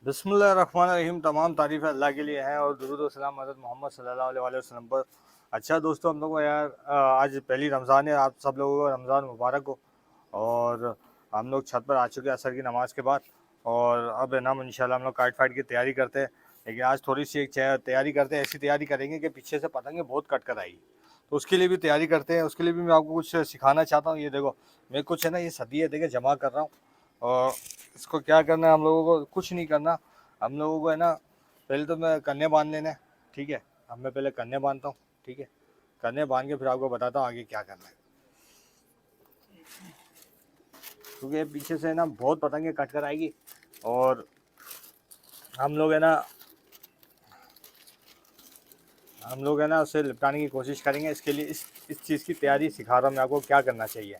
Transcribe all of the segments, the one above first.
बिस्मिल्लाहिर्रहमानिर्रहीम। तमाम तारीफ़ अल्लाह के लिए हैं और दुरूद व सलाम हज़रत मोहम्मद सल्लल्लाहु अलैहि वसल्लम पर। अच्छा दोस्तों, हम लोग को यार आज पहली रमज़ान है। आप सब लोगों को रमज़ान मुबारक हो। और हम लोग छत पर आ चुके हैं असर की नमाज़ के बाद। और अब है ना इंशाल्लाह हम लोग काट फाइट की तैयारी करते हैं। लेकिन आज थोड़ी सी एक तैयारी करते हैं, ऐसी तैयारी करेंगे कि पीछे से पतंगे बहुत कट कर आएगी। तो उसके लिए भी तैयारी करते हैं। उसके लिए भी मैं आपको कुछ सिखाना चाहता हूँ। ये देखो, मैं कुछ है ना ये सदिये देखे जमा कर रहा हूँ। और इसको क्या करना है, हम लोगों को कुछ नहीं करना। हम लोगों को है ना, पहले तो मैं कन्ने बांध लेना है। ठीक है, अब मैं पहले कन्ने बांधता हूँ। ठीक है, कन्ने बांध के फिर आपको बताता हूँ आगे क्या करना है। क्योंकि पीछे से ना बहुत पतंगे कट कर आएगी और हम लोग है ना उसे लिपटाने की कोशिश करेंगे। इसके लिए इस चीज़ की तैयारी सिखा रहा हूँ मैं आपको क्या करना चाहिए।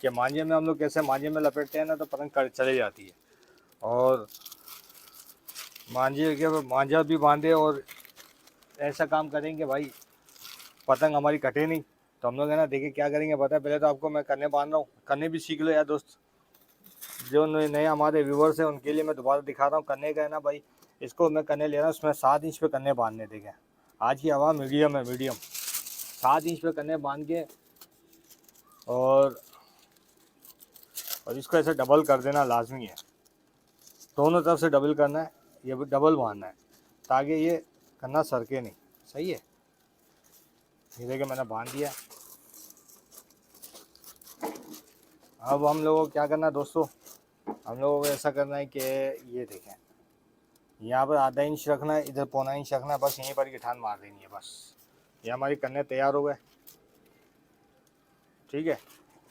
कि मांझे में हम लोग कैसे मांझे में लपेटते हैं ना तो पतंग चले जाती है। और मांझे के मांझा भी बांधे और ऐसा काम करेंगे भाई पतंग हमारी कटे नहीं। तो हम लोग है ना देखिए क्या करेंगे पता है। पहले तो आपको मैं कन्ने बांध रहा हूँ, कन्ने भी सीख लो यार दोस्त। जो नए हमारे व्यूवर्स हैं उनके लिए मैं दोबारा दिखा रहा हूँ कन्ने का है ना भाई। इसको मैं कन्ने ले रहा हूँ, उसमें 7 इंच पे कन्ने बांधने। देखें आज की हवा मीडियम है, मीडियम 7 इंच पे कन्ने बांध के और इसको ऐसे डबल कर देना लाजमी है। दोनों तरफ से डबल करना है, ये भी डबल बांधना है ताकि ये कन्ना सरके नहीं। सही है, ये देखिए मैंने बांध दिया। अब हम लोगों को क्या करना है दोस्तों, हम लोगों को ऐसा करना है कि ये देखें यहाँ पर आधा इंच रखना है, इधर पौना इंच रखना है, बस यहीं पर गिठान मार देनी है बस। ये हमारी कन्ने तैयार हो गए। ठीक है,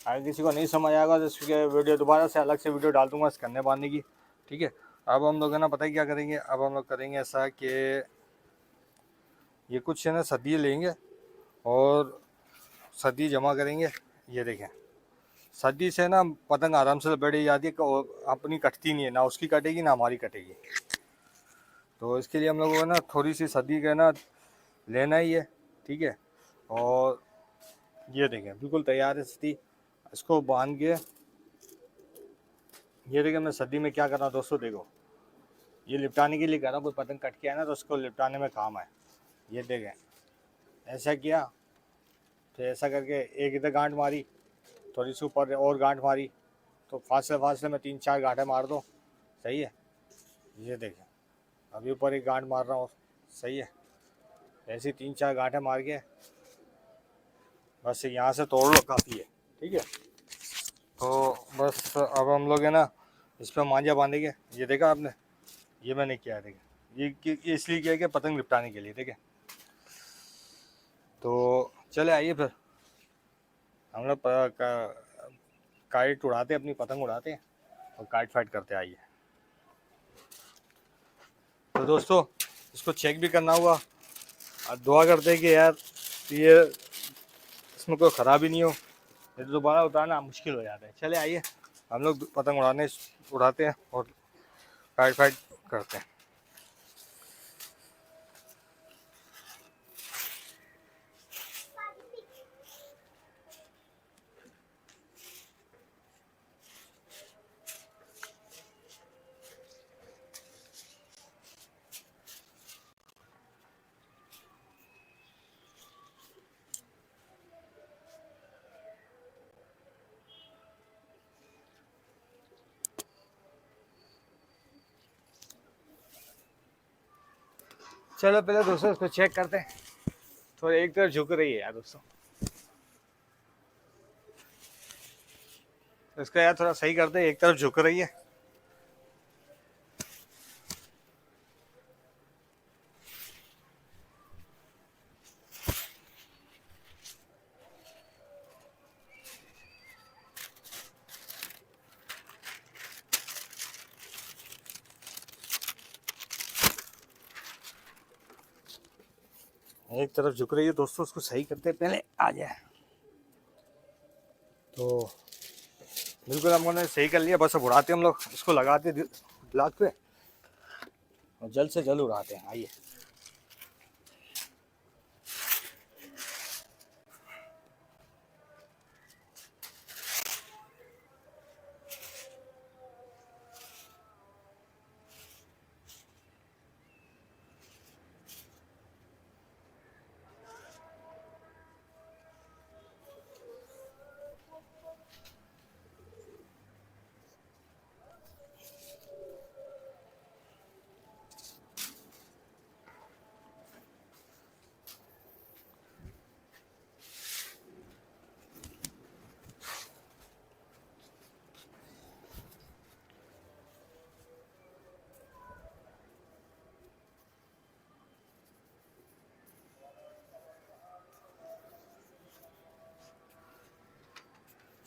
अगर किसी को नहीं समझ आएगा तो इसके वीडियो दोबारा से अलग से वीडियो डाल दूंगा इस कन्ने बांधने की। ठीक है, अब हम लोग है ना पता है क्या करेंगे। अब हम लोग करेंगे ऐसा कि ये कुछ है ना सदिये लेंगे और सदी जमा करेंगे। ये देखें सदी से ना पतंग आराम से लपेटी जाती है, अपनी कटती नहीं है, ना उसकी कटेगी ना हमारी कटेगी। तो इसके लिए हम लोगों को ना थोड़ी सी सदी का ना लेना ही है। ठीक है, और ये देखें बिल्कुल तैयार है सदी। इसको बांध के ये देखें मैं सदी में क्या कर रहा हूँ दोस्तों। देखो ये लिपटाने के लिए कर रहा हूँ, कोई पतंग कट के आए ना तो उसको लिपटाने में काम आए। ये देखें ऐसा किया, फिर ऐसा करके एक इधर गांठ मारी, थोड़ी सी ऊपर और गांठ मारी, तो फासले फासले में 3-4 गांठें मार दो। सही है, ये देखें अभी ऊपर एक गांठ मार रहा हूँ। सही है, ऐसी 3-4 गांठें मार के बस यहाँ से तोड़ लो, काफ़ी है। ठीक है, तो बस अब हम लोग है ना इस पर मांझा बांधेंगे। ये देखा आपने, ये मैंने किया है। देखें ये इसलिए किया कि पतंग निपटाने के लिए। देखें तो चले आइए फिर हम लोग काइट उड़ाते, अपनी पतंग उड़ाते हैं और काइट फाइट करते। आइए तो दोस्तों इसको चेक भी करना होगा और दुआ करते हैं कि यार ये इसमें कोई ख़राबी नहीं हो, ये तो दोबारा उतारना मुश्किल हो जाता है। चले आइए हम लोग पतंग उड़ाते हैं और काइट फाइट करते हैं। चलो पहले दोस्तों इसको चेक करते हैं। थोड़ा एक तरफ झुक रही है यार दोस्तों, इसका यार थोड़ा सही करते हैं। एक तरफ झुक रही है। एक तरफ झुक रही है दोस्तों, उसको सही करते पहले आ जाए। तो बिल्कुल हम लोगों ने सही कर लिया। बस अब उड़ाते हम लोग, इसको लगाते ब्लॉक पे और जल्द से जल्द उड़ाते हैं। आइए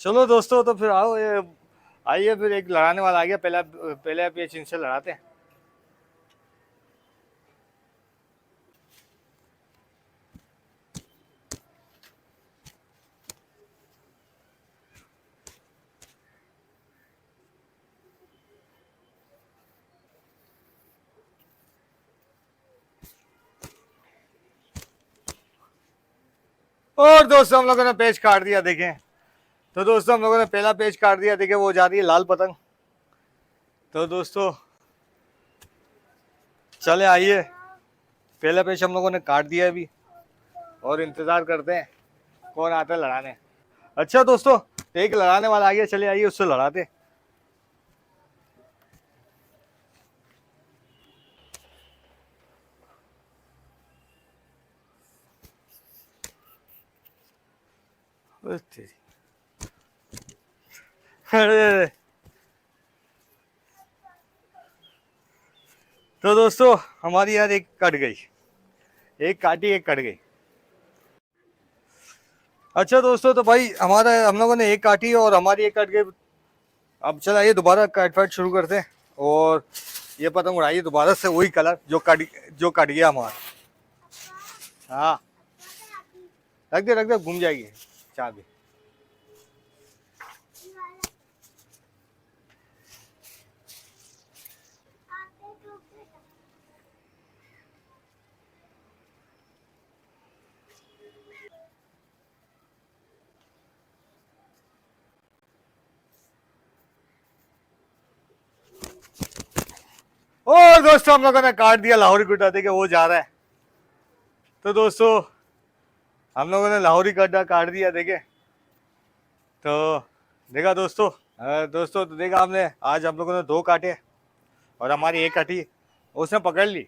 चलो दोस्तों, तो फिर आओ, ये आइए, फिर एक लड़ाने वाला आ गया, पहला पहले आप ये चिन से लड़ाते हैं। और दोस्तों हम लोगों ने पेज काट दिया, देखें। तो दोस्तों हम लोगों ने पहला पेज काट दिया, देखें, वो जा रही है लाल पतंग। तो दोस्तों चले आइए, पहला पेज हम लोगों ने काट दिया अभी, और इंतजार करते हैं कौन आता है लड़ाने। अच्छा दोस्तों, एक लड़ाने वाला आ गया, चले आइए उससे लड़ाते। अरे तो दोस्तों हमारी यार एक कट गई, एक काटी एक कट गई। अच्छा दोस्तों, तो भाई हमारा हम लोगों ने एक काटी और हमारी एक कट गई। अब चला ये दोबारा काट फाइट शुरू करते हैं, और ये पतंग उड़ाइए दोबारा से वही कलर जो कट गया हमारा। हाँ, रख दे घूम जाएगी चाबी। और दोस्तों हम लोगों ने काट दिया लाहौरी गुड्डा, देखे वो जा रहा है। तो दोस्तों हम लोगों ने लाहौरी गड्ढा काट दिया, देखे। तो देखा दोस्तों, दोस्तों तो देखा हमने, आज हम लोगों ने 2 काटे और हमारी एक कटी, उसने पकड़ ली।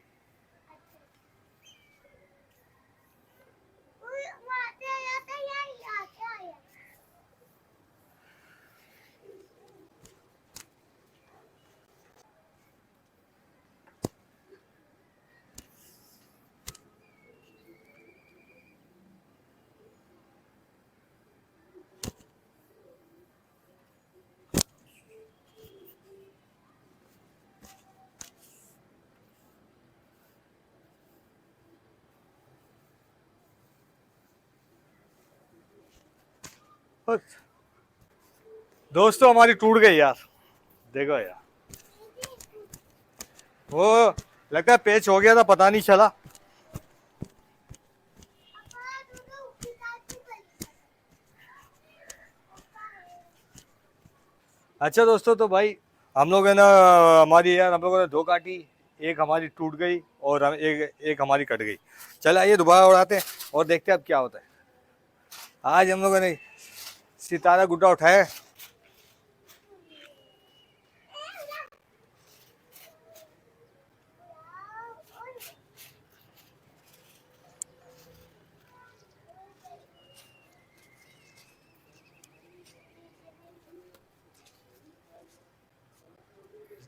दोस्तों हमारी टूट गई यार, देखो यार, वो लगता है पेच हो गया था, पता नहीं चला। अच्छा दोस्तों, तो भाई हम लोग है ना, हमारी यार हम लोगों ने 2 काटी, एक हमारी टूट गई और एक हमारी कट गई। चल आइए दोबारा उड़ाते हैं और देखते हैं अब क्या होता है। आज हम लोगों ने सितारा गुड्डा उठाया।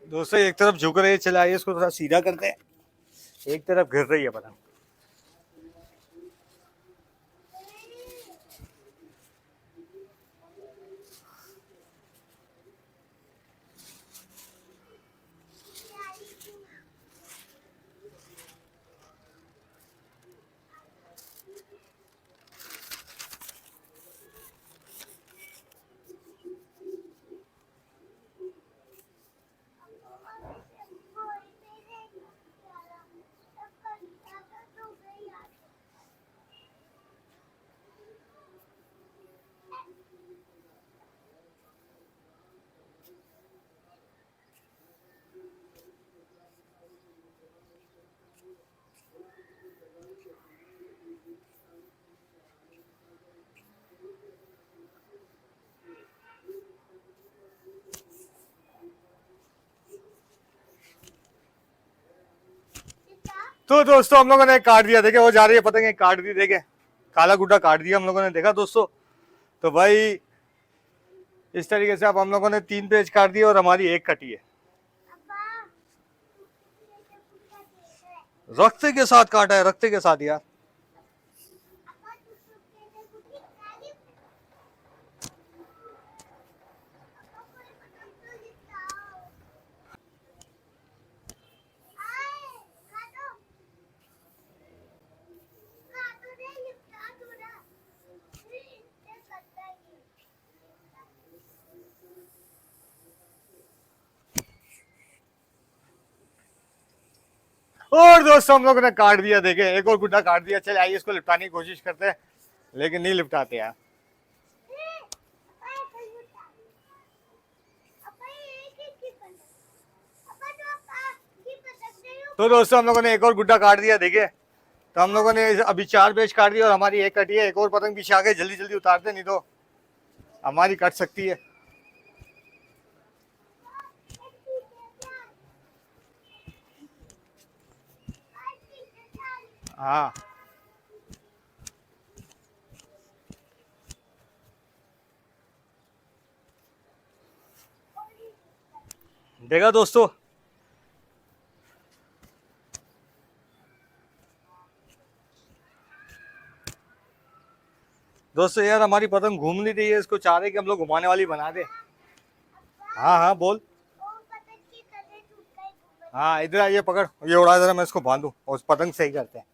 दोस्तों एक तरफ झुक रही है, चला आइए इसको थोड़ा सीधा करते हैं, एक तरफ गिर रही है पता। तो दोस्तों हम लोगों ने काट दिया, देखे वो जा रही है पतंग, काट दी, देखे काला गुड्डा काट दिया हम लोगों ने, देखा दोस्तों। तो भाई इस तरीके से अब हम लोगों ने 3 पेज काट दिए और हमारी एक कटी है। रक्ते के साथ काटा है, रक्ते के साथ यार। और दोस्तों हम लोगों ने काट दिया, देखे एक और गुड्डा काट दिया। चले आइए इसको लिपटाने की कोशिश करते हैं, लेकिन नहीं लिपटाते यार। तो दोस्तों हम लोगों ने एक और गुड्डा काट दिया, देखिए। तो हम लोगों ने अभी 4 पेज काट दिया और हमारी एक कटी है। एक और पतंग पीछे आ गई, जल्दी जल्दी उतारते, नहीं तो हमारी कट सकती है। हाँ देखा दोस्तों, दोस्तों यार हमारी पतंग घूम नहीं रही है, इसको चाह रहे कि हम लोग घुमाने वाली बना दे। हाँ हाँ बोल। हाँ इधर आइए, पकड़ ये उड़ा, जरा मैं इसको बांधू और उस पतंग सही करते हैं।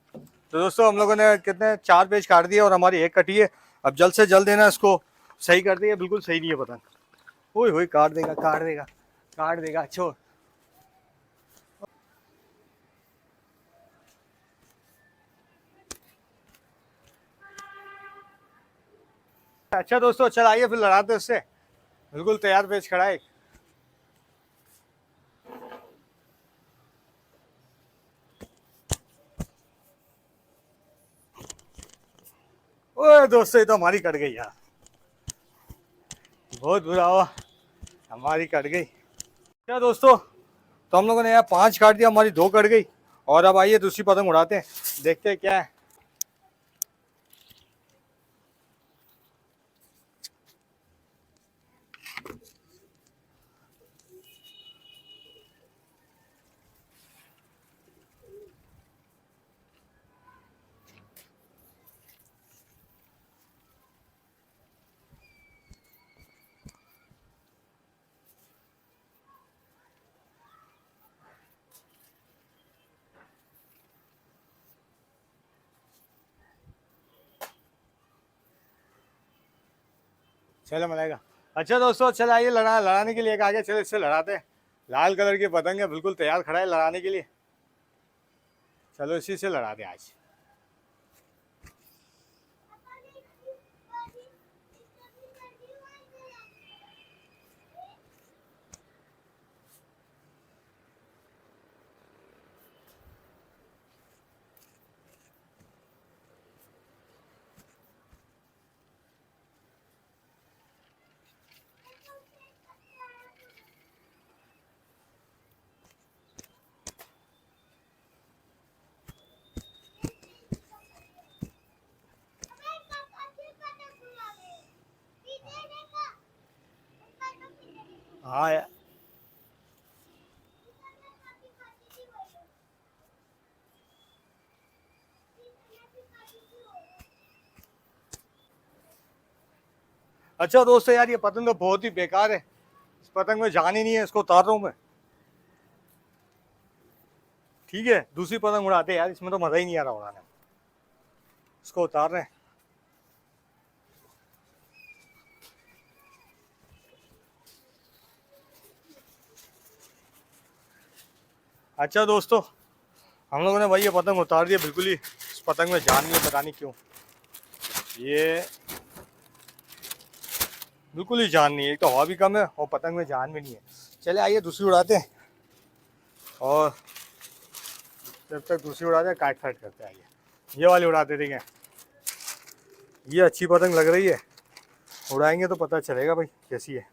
तो दोस्तों हम लोगों ने कितने 4 पेज काट दिए और हमारी एक कटी है। अब जल्द से जल्द है ना इसको सही कर दिए, बिल्कुल सही नहीं है पतंग। ओए होए, काट देगा काट देगा काट देगा, छोड़। अच्छा दोस्तों चल आइए फिर लड़ाते उससे, बिल्कुल तैयार पेज खड़ा है। ओए दोस्तों ये तो हमारी कट गई यार, बहुत बुरा हुआ, हमारी कट गई। क्या दोस्तों, तो हम लोगों ने यहाँ 5 काट दिया, हमारी 2 कट गई। और अब आइए दूसरी पतंग उड़ाते हैं, देखते हैं क्या है। चलो मलेगा। अच्छा दोस्तों चल आइए लड़ाने के लिए एक आगे, चलो इससे लड़ाते हैं। लाल कलर की पतंग है, बिल्कुल तैयार खड़ा है लड़ाने के लिए। चलो इसी से लड़ाते हैं आज। हाँ यार, अच्छा दोस्तों यार ये पतंग तो बहुत ही बेकार है, इस पतंग में जान ही नहीं है, इसको उतार रहा हूँ मैं। ठीक है दूसरी पतंग उड़ाते हैं यार, इसमें तो मजा ही नहीं आ रहा उड़ाने में। इसको उतार रहे हैं। अच्छा दोस्तों हम लोगों ने भाई ये पतंग उतार दिया, बिल्कुल ही इस पतंग में जान नहीं है, पता नहीं क्यों। ये बिल्कुल ही जान नहीं है, एक तो हवा भी कम है और पतंग में जान भी नहीं है। चले आइए दूसरी उड़ाते हैं, और जब तक दूसरी उड़ाते हैं काट फाट करते हैं। आइए ये वाली उड़ाते थे क्या, ये अच्छी पतंग लग रही है, उड़ाएंगे तो पता चलेगा भाई कैसी है।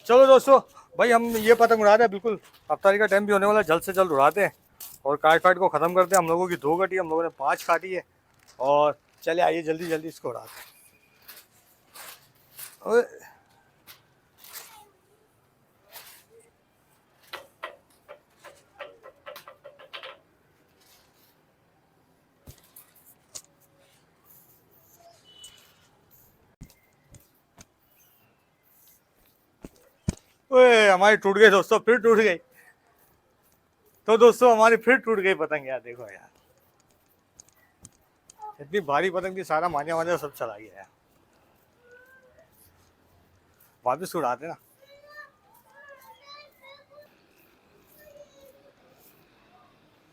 चलो दोस्तों भाई हम ये पतंग उड़ा रहे हैं, बिल्कुल अफ्तारी का टाइम भी होने वाला है, जल्द से जल्द उड़ाते हैं और काट फाट को ख़त्म करते हैं। हम लोगों की 2 कटी, हम लोगों ने 5 काटी है। और चले आइए जल्दी जल्दी इसको उड़ाते हैं। ओए हमारी टूट गई दोस्तों, फिर टूट गई। तो दोस्तों हमारी फिर टूट गई पतंग यार, देखो यार इतनी भारी पतंग थी, सारा मांझा मांझा सब चला गया यार। वापिस उड़ाते ना।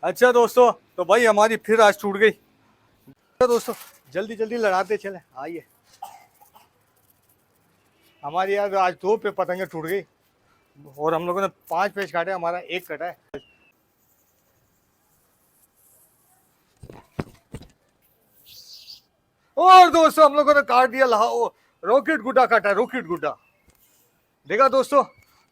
अच्छा दोस्तों, तो भाई हमारी फिर आज टूट गई। तो दोस्तों जल्दी जल्दी लड़ाते चले, आइए। हमारी यार आज दो पे पतंगे टूट गई और हम लोगों ने 5 पेच काटे, हमारा एक कटा है। और दोस्तों हम लोगों ने काट दिया रॉकेट गुड्डा काटा, रॉकेट गुड्डा। देखा दोस्तों,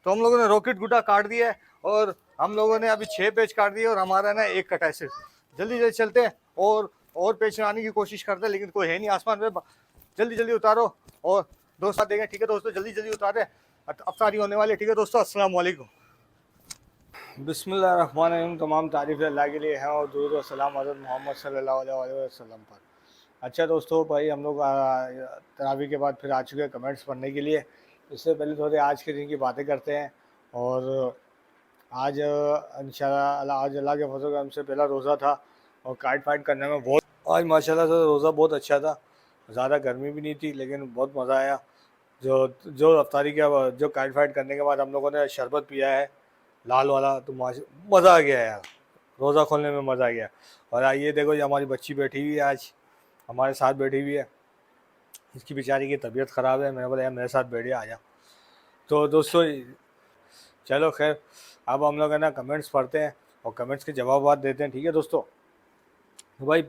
तो हम लोगों ने रॉकेट गुड्डा काट दिया है और हम लोगों ने अभी 6 पेच काट दिए और हमारा ना एक कटा है सिर्फ। जल्दी जल्दी चलते हैं और पेच आने की कोशिश करते हैं, लेकिन कोई है नहीं आसमान में। जल्दी जल्दी उतारो और दोस्त देंगे, ठीक है दोस्तों, जल्दी जल्दी उतारे, अफ्तारी होने वाली है। ठीक है दोस्तों, अस्सलाम वालेकुम। बिस्मिल्लाहिर्रहमानिर्रहीम। तमाम तारीफ़ अल्लाह के लिए हैं और दुरूद व सलाम हज़रत मोहम्मद सल्लल्लाहु अलैहि वसल्लम पर। अच्छा दोस्तों, भाई हम लोग तरावी के बाद फिर आ चुके हैं कमेंट्स पढ़ने के लिए। इससे पहले थोड़े आज के दिन की बातें करते हैं। और आज इंशाल्लाह आज अल्लाह के फजल करम से पहला रोज़ा था और काट फाइट करने में बहुत, आज माशाल्लाह से रोज़ा बहुत अच्छा था। ज़्यादा गर्मी भी नहीं थी, लेकिन बहुत मज़ा आया। जो जो अफ्तारी के जो काट फाइट करने के बाद हम लोगों ने शरबत पिया है लाल वाला, तो मज़ा आ गया यार, रोज़ा खोलने में मज़ा आ गया। और ये देखो, ये हमारी बच्ची बैठी हुई है, आज हमारे साथ बैठी हुई है। इसकी बेचारी की तबीयत ख़राब है, मैंने बोला यार मेरे साथ बैठिए, आ जा। तो दोस्तों चलो खैर, अब हम लोग है ना कमेंट्स पढ़ते हैं और कमेंट्स के जवाब देते हैं। ठीक है दोस्तों, तो भाई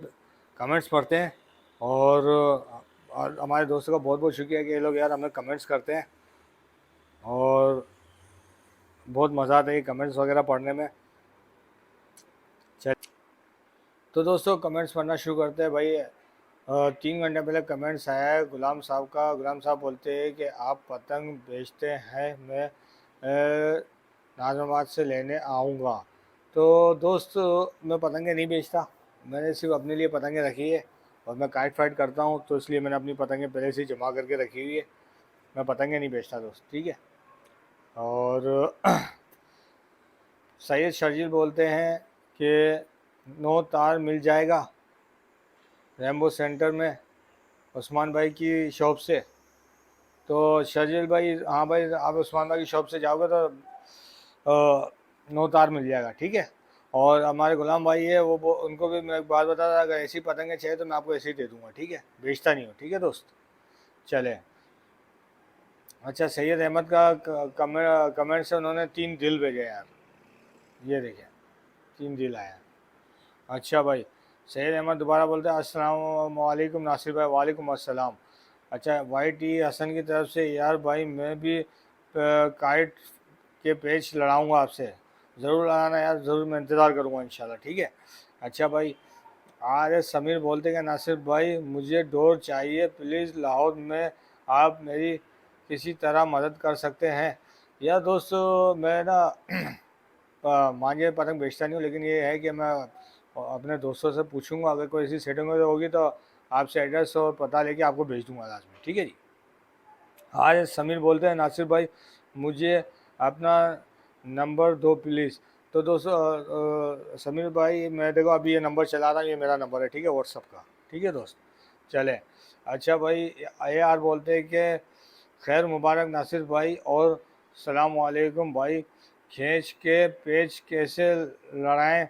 कमेंट्स पढ़ते हैं। और हमारे दोस्तों का बहुत बहुत शुक्रिया कि ये लोग यार हमें कमेंट्स करते हैं और बहुत मज़ा आता है ये कमेंट्स वगैरह पढ़ने में। चल, तो दोस्तों कमेंट्स पढ़ना शुरू करते हैं। भाई 3 घंटे पहले कमेंट्स आया है गुलाम साहब का। गुलाम साहब बोलते हैं कि आप पतंग बेचते हैं, मैं नाजमाबाद से लेने आऊँगा। तो दोस्त मैं पतंगे नहीं बेचता, मैंने सिर्फ अपने लिए पतंगे रखी है और मैं काइट फाइट करता हूँ, तो इसलिए मैंने अपनी पतंगे पहले से ही जमा करके रखी हुई है। मैं पतंगे नहीं बेचता दोस्त, ठीक है। और सैयद शर्जील बोलते हैं कि 9 तार मिल जाएगा रेम्बो सेंटर में उस्मान भाई की शॉप से। तो शर्जील भाई, हाँ भाई, आप उस्मान भाई की शॉप से जाओगे तो 9 तार मिल जाएगा, ठीक है। और हमारे गुलाम भाई है वो उनको भी मैं एक बात बता रहा, अगर ऐसी पतंगें चाहिए तो मैं आपको ऐसे ही दे दूँगा, ठीक है, बेचता नहीं हूँ, ठीक है दोस्त। चले, अच्छा सैयद अहमद का कमेंट से उन्होंने 3 दिल भेजे यार, ये देखिए 3 दिल आया। अच्छा भाई, सैयद अहमद दोबारा बोलते हैं अस्सलाम वालेकुम नासिर भाई। वालेकुम अस्सलाम। अच्छा वाई टी हसन की तरफ से, यार भाई मैं भी काइट के पेच लड़ाऊंगा आपसे, ज़रूर लड़ाना यार, ज़रूर, मैं इंतज़ार करूंगा इंशाल्लाह, ठीक है। अच्छा भाई, आर समीर बोलते हैं नासिर भाई मुझे डोर चाहिए प्लीज़, लाहौर में आप मेरी किसी तरह मदद कर सकते हैं। यार दोस्त, मैं ना मांझे पतंग बेचता नहीं हूँ, लेकिन ये है कि मैं अपने दोस्तों से पूछूंगा, अगर कोई ऐसी सेटिंग होगी तो आपसे एड्रेस और पता लेके आपको भेज दूंगा लाजमी, ठीक है जी। आज समीर बोलते हैं नासिर भाई मुझे अपना नंबर दो प्लीज़। तो दोस्तों समीर भाई, मैं देखो अभी ये नंबर चला रहा हूँ, ये मेरा नंबर है, ठीक है, व्हाट्सअप का, ठीक है दोस्त। चले, अच्छा भाई यार बोलते हैं कि खैर मुबारक नासिर भाई और सलाम वालेकुम भाई, खींच के पेज कैसे लड़ाएं,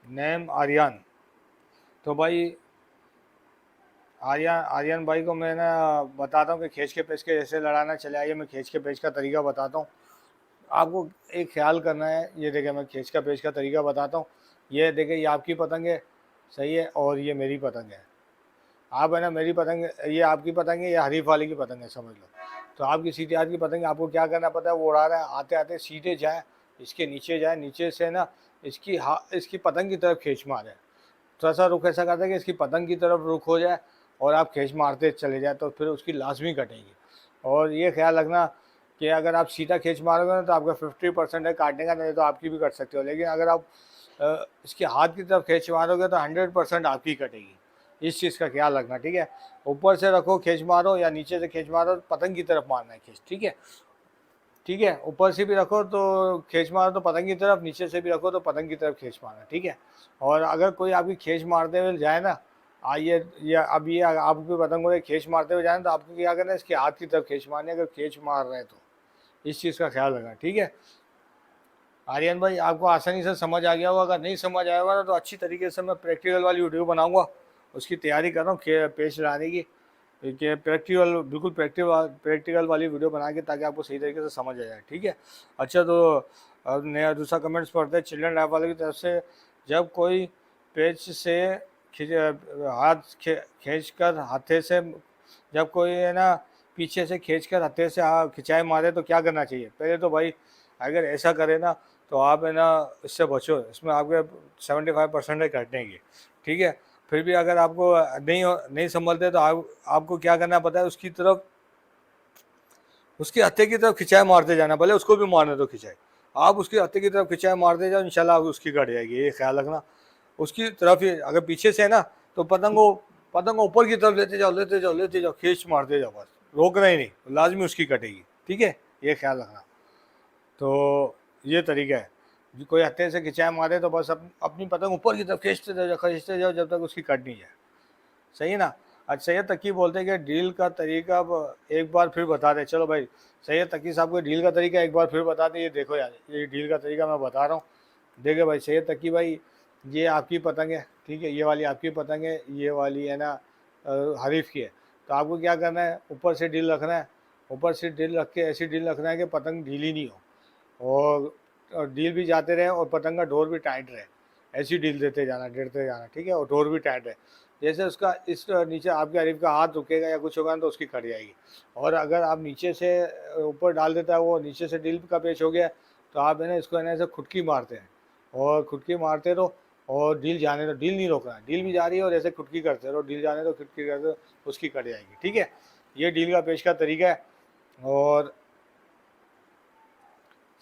नेम आर्यन। तो भाई आर्यन भाई को मैं ना बताता हूँ कि खींच के पेज के जैसे लड़ाना। चले आइए, मैं खींच के पेज का तरीका बताता हूँ आपको। एक ख्याल करना है, ये देखें मैं खींच का पेज का तरीका बताता हूँ। ये देखें, ये आपकी पतंग है, सही है, और ये मेरी पतंग है। आप है ना, मेरी पतंग, ये आपकी पतंग है, ये हरीफ वाले की पतंग है, समझ लो। तो आपकी सीधे हाथ की पतंग, आपको क्या करना पता है, वो उड़ा रहा है, आते आते सीधे जाए, इसके नीचे जाए, नीचे से ना इसकी पतंग की तरफ खींच मारे। थोड़ा सा रुख ऐसा करता है कि इसकी पतंग की तरफ रुख हो जाए और आप खींच मारते चले जाए, तो फिर उसकी लाजमी कटेगी। और ये ख्याल रखना कि अगर आप सीधा खींच मारोगे ना तो आपका 50% है काटने का, नहीं तो आपकी भी कट सकते हो। लेकिन अगर आप इसके हाथ की तरफ खींच मारोगे तो 100% आपकी कटेगी। इस चीज़ का ख्याल रखना, ठीक है। ऊपर से रखो खींच मारो या नीचे से खींच मारो, पतंग की तरफ मारना है खींच, ठीक है, ठीक है। ऊपर से भी रखो तो खींच मारो तो पतंग की तरफ, नीचे से भी रखो तो पतंग की तरफ खींच मारना, ठीक है। और अगर कोई आपकी खींच मारते हुए जाए ना, आइए, या अब ये आपकी पतंग को खींच मारते हुए जाए तो आपको क्या करना है, इसके हाथ की तरफ खींच मारनी है, अगर खींच मार रहे हैं तो। इस चीज़ का ख्याल रखना, ठीक है। आर्यन भाई आपको आसानी से समझ आ गया होगा, अगर नहीं समझ आया होगा तो अच्छी तरीके से मैं प्रैक्टिकल वाली वीडियो बनाऊंगा, उसकी तैयारी कर रहा हूँ पेश लाने की, कि प्रैक्टिकल बिल्कुल प्रैक्टिकल वाली वीडियो बना के, ताकि आपको सही तरीके से समझ आ जाए। ठीक है। अच्छा, तो अब नया दूसरा कमेंट्स पढ़ते हैं चिल्ड्रन लाइफ वाले की तरफ से। जब कोई पेज से खींच कर हाथे से, जब कोई है ना पीछे से खींच कर हत्थे से खिंचाई मारे तो क्या करना चाहिए? पहले तो भाई अगर ऐसा करे ना तो आप है ना इससे बचो, इसमें आपके 75% कटने की। ठीक है। फिर भी अगर आपको नहीं संभलते तो आपको क्या करना पता है, उसकी तरफ, उसके हत्थे की तरफ खिंचाई मारते जाना, भले उसको भी मारने दो खिंचाई, आप उसके हत्थे की तरफ खिंचाई मारते जाओ, इंशाल्लाह उसकी कट जाएगी, ये ख्याल रखना। उसकी तरफ ही अगर पीछे से है ना तो पतंग ऊपर की तरफ लेते जाओ, लेते जाओ, लेते जाओ, खींच मारते जाओ, बस रोकना ही नहीं, लाजमी उसकी कटेगी। ठीक है, ये ख्याल रखना। तो ये तरीका है, कोई हत्थे से खिंचाई मारे तो बस अपनी पतंग ऊपर की तरफ खींचते जाओ जब तक उसकी कट नहीं जाए। सही है ना। अच्छा, सैयद तकी बोलते हैं कि डील का तरीका एक बार फिर बता दें। चलो भाई, सैयद तकी साहब को डील का तरीका एक बार फिर बता दें। ये देखो यार, ये डील का तरीका मैं बता रहा हूँ। देखिए भाई सैयद तकी भाई, ये आपकी पतंग है, ठीक है, ये वाली आपकी पतंग है, ये वाली है ना हरीफ की है। तो आपको क्या करना है, ऊपर से डील रखना है, ऊपर से डील रख के ऐसी डील रखना है कि पतंग ढीली नहीं हो, और डील भी जाते रहे और पतंग का डोर भी टाइट रहे। ऐसी डील देते जाना, ठीक है, और डोर भी टाइट रहे। जैसे उसका इस नीचे आपके हरीफ का हाथ रुकेगा या कुछ होगा तो उसकी कट जाएगी। और अगर आप नीचे से ऊपर डाल देता है, वो नीचे से डील का पेच हो गया, तो आप है ना इसको है ना ऐसे खुटकी मारते हैं, और खुटकी मारते रहो और डील जाने दो, डील नहीं रोकना, डील भी जा रही है और ऐसे खुटकी करते रहो, डील जाने दो, खुटकी करते रहो, उसकी कट जाएगी। ठीक है, ये डील का पेच का तरीका है। और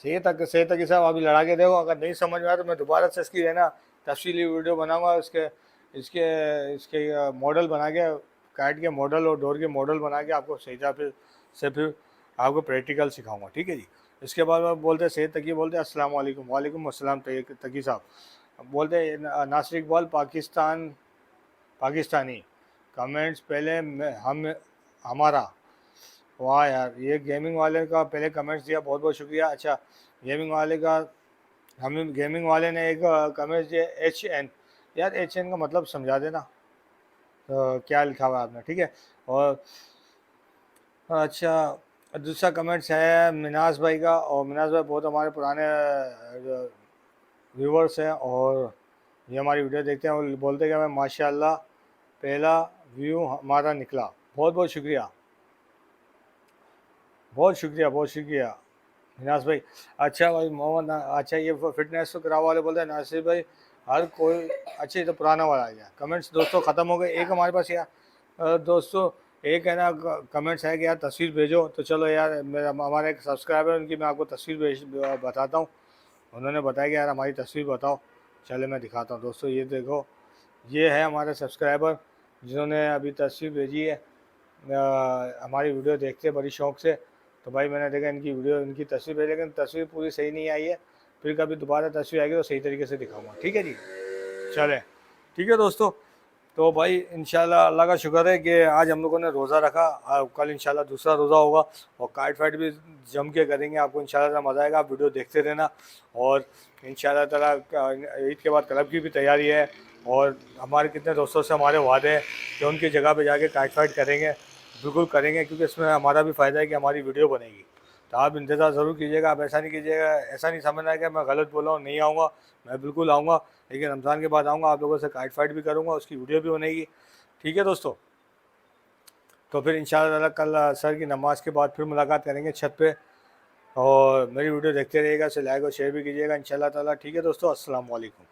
सही तक साहब अभी लड़ा के देखो, अगर नहीं समझ में आया तो मैं दोबारा से इसकी है ना तफसीली वीडियो बनाऊंगा, इसके इसके इसके मॉडल बना के, काट के मॉडल और डोर के मॉडल बना के आपको सही तरह से फिर आपको प्रैक्टिकल सिखाऊंगा। ठीक है जी। इसके बाद में बोलते सैयद तकी बोलते अस्सलाम वालेकुम। वालेकुम अस्सलाम तकी साहब। बोलते नासिर इकबाल पाकिस्तानी कमेंट्स पहले हम हमारा, वाह यार, ये गेमिंग वाले का पहले कमेंट्स दिया, बहुत बहुत शुक्रिया। अच्छा, गेमिंग वाले का, हम गेमिंग वाले ने एक कमेंट्स दिया HN। यार HN का मतलब समझा देना, तो क्या लिखा हुआ है आपने? ठीक है। और अच्छा, दूसरा कमेंट्स है मिनाज भाई का, और मिनाज भाई बहुत हमारे पुराने व्यूवर्स हैं, और ये हमारी वीडियो देखते हैं और बोलते हैं कि मैं माशाल्लाह पहला व्यू हमारा निकला। बहुत बहुत शुक्रिया, बहुत शुक्रिया, बहुत शुक्रिया मिनाज भाई। अच्छा भाई मोहम्मद, अच्छा ये फिटनेस कराव वाले बोलते हैं नासिर भाई हर कोई, अच्छा ये तो पुराना वाला आ गया। कमेंट्स दोस्तों ख़त्म हो गए। एक हमारे पास यार दोस्तों एक है ना कमेंट्स है कि यार तस्वीर भेजो, तो चलो यार मेरा हमारा एक सब्सक्राइबर, उनकी मैं आपको तस्वीर बताता हूँ। उन्होंने बताया कि यार हमारी तस्वीर बताओ, चले मैं दिखाता हूँ। दोस्तों ये देखो, ये है हमारे सब्सक्राइबर जिन्होंने अभी तस्वीर भेजी है, हमारी वीडियो देखते हैं बड़ी शौक से। तो भाई मैंने देखा इनकी वीडियो, इनकी तस्वीर भेजी, लेकिन तस्वीर पूरी सही नहीं आई है। फिर कभी दोबारा तस्वीर आएगी तो सही तरीके से दिखाऊंगा। ठीक है जी, चले, ठीक है दोस्तों। तो भाई इंशाल्लाह अल्लाह का शुक्र है कि आज हम लोगों ने रोज़ा रखा, कल इंशाल्लाह दूसरा रोज़ा होगा, और काट फाइट भी जम के करेंगे, आपको इंशाल्लाह मज़ा आएगा। आप वीडियो देखते रहना, और इंशाल्लाह ताला ईद के बाद क्लब की भी तैयारी है, और हमारे कितने दोस्तों से हमारे वादे हैं कि उनकी जगह पे जाके काट फाइट करेंगे, बिल्कुल करेंगे, क्योंकि इसमें हमारा भी फ़ायदा है कि हमारी वीडियो बनेगी। तो आप इंतज़ार ज़रूर कीजिएगा, आप ऐसा नहीं कीजिएगा, ऐसा नहीं समझना कि मैं गलत बोला हूँ, नहीं आऊँगा, मैं बिल्कुल आऊँगा, लेकिन रमज़ान के बाद आऊँगा, आप लोगों से काट फाइट भी करूँगा, उसकी वीडियो भी बनेगी। ठीक है दोस्तों, तो फिर इंशाल्लाह कल असर की नमाज के बाद फिर मुलाकात करेंगे छत पे, और मेरी वीडियो देखते रहिएगा, इसे लाइक और शेयर भी कीजिएगा इंशाल्लाह ताला। ठीक है दोस्तों, अस्सलाम वालेकुम।